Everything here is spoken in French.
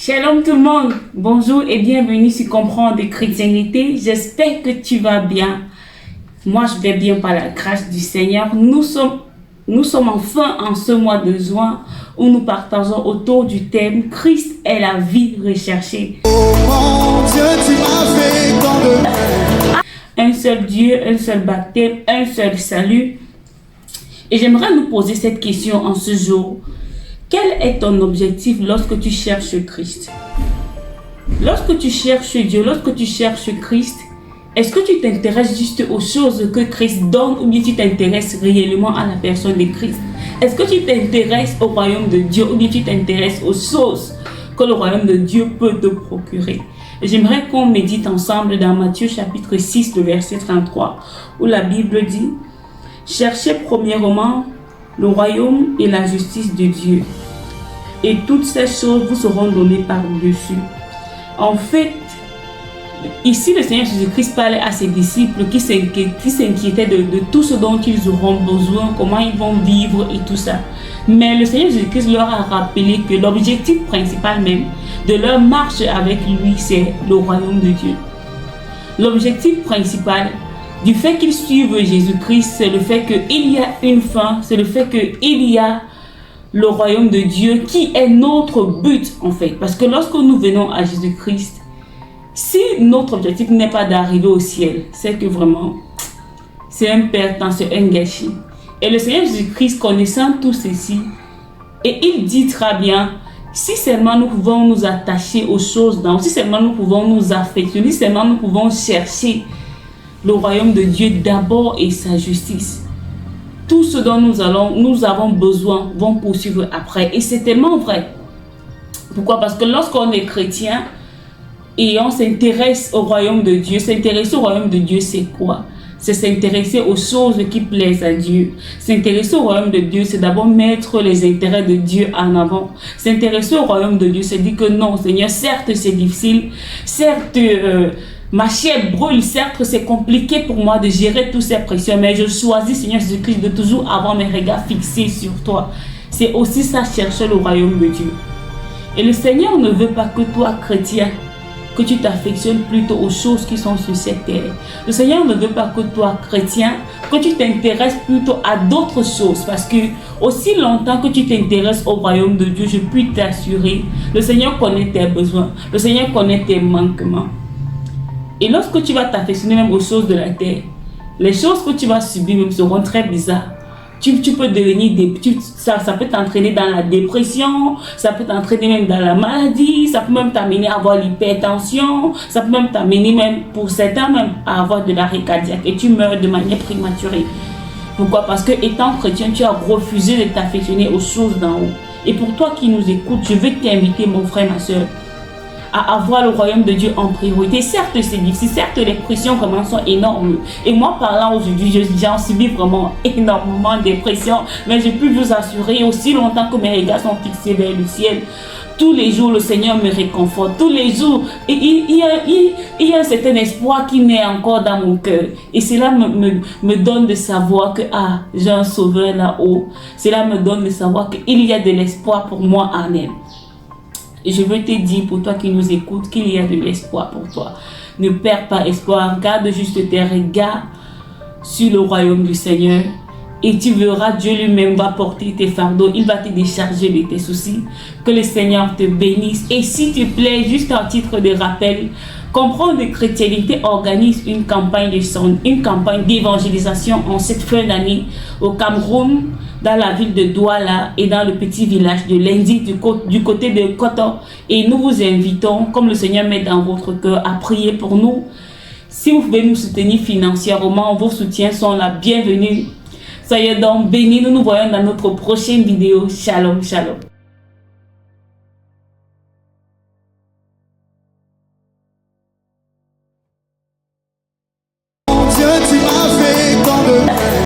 Shalom tout le monde, bonjour et bienvenue sur Comprendre Chrétienté. J'espère que tu vas bien. Moi je vais bien par la grâce du Seigneur. Nous sommes enfin en ce mois de juin où nous partageons autour du thème Christ est la vie recherchée. Oh mon Dieu, tu m'as fait tant de... Un seul Dieu, un seul baptême, un seul salut. Et j'aimerais nous poser cette question en ce jour. Quel est ton objectif lorsque tu cherches Christ? Lorsque tu cherches Dieu, lorsque tu cherches Christ, est-ce que tu t'intéresses juste aux choses que Christ donne ou bien tu t'intéresses réellement à la personne de Christ? Est-ce que tu t'intéresses au royaume de Dieu ou bien tu t'intéresses aux choses que le royaume de Dieu peut te procurer? J'aimerais qu'on médite ensemble dans Matthieu chapitre 6, le verset 33, où la Bible dit « Cherchez premièrement le royaume et la justice de Dieu, et toutes ces choses vous seront données par-dessus. » En fait, ici le Seigneur Jésus-Christ parlait à ses disciples qui s'inquiétaient de tout ce dont ils auront besoin, comment ils vont vivre et tout ça. Mais le Seigneur Jésus-Christ leur a rappelé que l'objectif principal même de leur marche avec lui, c'est le royaume de Dieu. L'objectif principal du fait qu'ils suivent Jésus-Christ, c'est le fait qu'il y a une fin, c'est le fait qu'il y a le royaume de Dieu qui est notre but en fait. Parce que lorsque nous venons à Jésus-Christ, si notre objectif n'est pas d'arriver au ciel, c'est que vraiment, c'est un perte, c'est un gâchis. Et le Seigneur Jésus-Christ, connaissant tout ceci, et il dit très bien, si seulement nous pouvons nous attacher aux choses d'en haut, si seulement nous pouvons nous affectionner, si seulement nous pouvons chercher le royaume de Dieu d'abord et sa justice, tout ce dont nous avons besoin vont poursuivre après. Et c'est tellement vrai. Pourquoi? Parce que lorsqu'on est chrétien et on s'intéresse au royaume de Dieu, s'intéresser au royaume de Dieu, c'est quoi? C'est s'intéresser aux choses qui plaisent à Dieu. S'intéresser au royaume de Dieu, c'est d'abord mettre les intérêts de Dieu en avant. S'intéresser au royaume de Dieu, c'est dire que non, Seigneur, certes c'est difficile, certes ma chair brûle, certes c'est compliqué pour moi de gérer toutes ces pressions, mais je choisis, Seigneur Jésus-Christ, de toujours avoir mes regards fixés sur toi. C'est aussi ça, chercher le royaume de Dieu. Et le Seigneur ne veut pas que toi, chrétien, que tu t'affectionnes plutôt aux choses qui sont sur cette terre. Le Seigneur ne veut pas que toi, chrétien, que tu t'intéresses plutôt à d'autres choses. Parce que aussi longtemps que tu t'intéresses au royaume de Dieu, je puis t'assurer, le Seigneur connaît tes besoins, le Seigneur connaît tes manquements. Et lorsque tu vas t'affectionner même aux choses de la terre, les choses que tu vas subir même seront très bizarres. Tu peux devenir ça peut t'entraîner dans la dépression, ça peut t'entraîner même dans la maladie, ça peut même t'amener à avoir l'hypertension, ça peut même t'amener même, pour certains même, à avoir de l'arrêt cardiaque et tu meurs de manière prématurée. Pourquoi? Parce que étant chrétien, tu as refusé de t'affectionner aux choses d'en haut. Et pour toi qui nous écoutes, je veux t'inviter, mon frère, ma soeur, à avoir le royaume de Dieu en priorité. Certes c'est difficile, certes les pressions vraiment sont énormes, et moi parlant aujourd'hui, j'en subis vraiment énormément de pressions, mais je peux vous assurer, aussi longtemps que mes regards sont fixés vers le ciel, tous les jours le Seigneur me réconforte, tous les jours il y a un certain espoir qui naît encore dans mon cœur, et cela me donne de savoir que j'ai un sauveur là-haut. Cela me donne de savoir qu'il y a de l'espoir pour moi en elle. Et je veux te dire pour toi qui nous écoutes qu'il y a de l'espoir pour toi. Ne perds pas espoir, garde juste tes regards sur le royaume du Seigneur et tu verras, Dieu lui-même va porter tes fardeaux, il va te décharger de tes soucis. Que le Seigneur te bénisse. Et s'il te plaît, juste en titre de rappel, Comprendre Chrétienté organise une campagne d'évangélisation en cette fin d'année au Cameroun, dans la ville de Douala et dans le petit village de Lendi du côté de Koto. Et nous vous invitons, comme le Seigneur met dans votre cœur, à prier pour nous. Si vous pouvez nous soutenir financièrement, vos soutiens sont la bienvenue. Soyez donc bénis, nous nous voyons dans notre prochaine vidéo. Shalom, shalom.